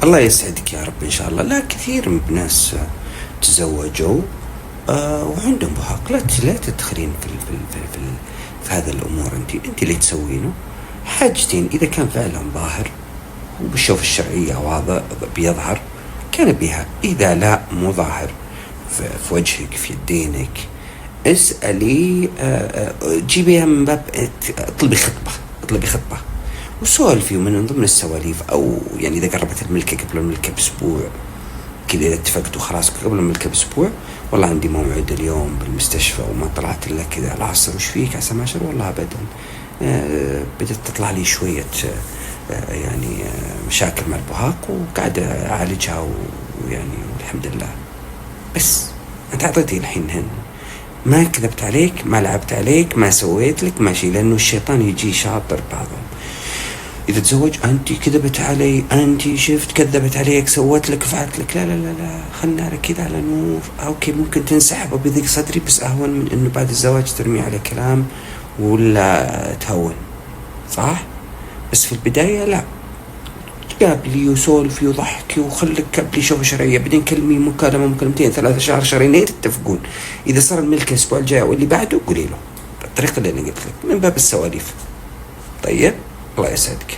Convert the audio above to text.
الله يسعدك يا رب إن شاء الله. لا كثير من الناس تزوجوا وعندهم بهاق. لا تدخلين في هذا الأمور. أنت اللي تسوينه حاجتين. إذا كان فعلا ظاهر وبالشوف الشرعية واضح بيظهر كان بها، إذا لا مو ظاهر في وجهك في يدينك اسألي، جيبيها من باب اطلبي خطبة وسولفي. ومن ضمن السواليف أو يعني إذا قربت الملكة قبل الملكة بأسبوع كذا، إذا اتفقتوا خلاص قبل الملكة بأسبوع، والله عندي موعد اليوم بالمستشفى وما طلعت إلا كذا العصر، وش فيك عسى ما شر؟ والله أبدا بدأت تطلع لي شوية يعني مشاكل مع البهاق وقاعد أعالجها ويعني والحمد لله. بس أنت أعطيتي الحين هن، ما كذبت عليك، ما لعبت عليك، ما سويت لك ماشي، لأنه الشيطان يجي شاطر بعضهم. إذا تزوج أنت كذبت علي، أنت شفت كذبت عليك، سوت لك فعلت لك. لا لا لا لا، خلنا على كذا على نور. أوكي ممكن تنسحب وبيضيق صدري، بس أهون من إنه بعد الزواج ترمي على كلام ولا تهون، صح؟ بس في البداية لا، قابلي وسولفي وضحكي وخلك قبلي شوف شرعية، بعدين كلمي مكالمتين 3 شهر شهرين تتفقون. إذا صار الملك الأسبوع الجاي واللي بعده قولي له بالطريقة اللي أنا قلت لك من باب السواليف. طيب الله يسعدك.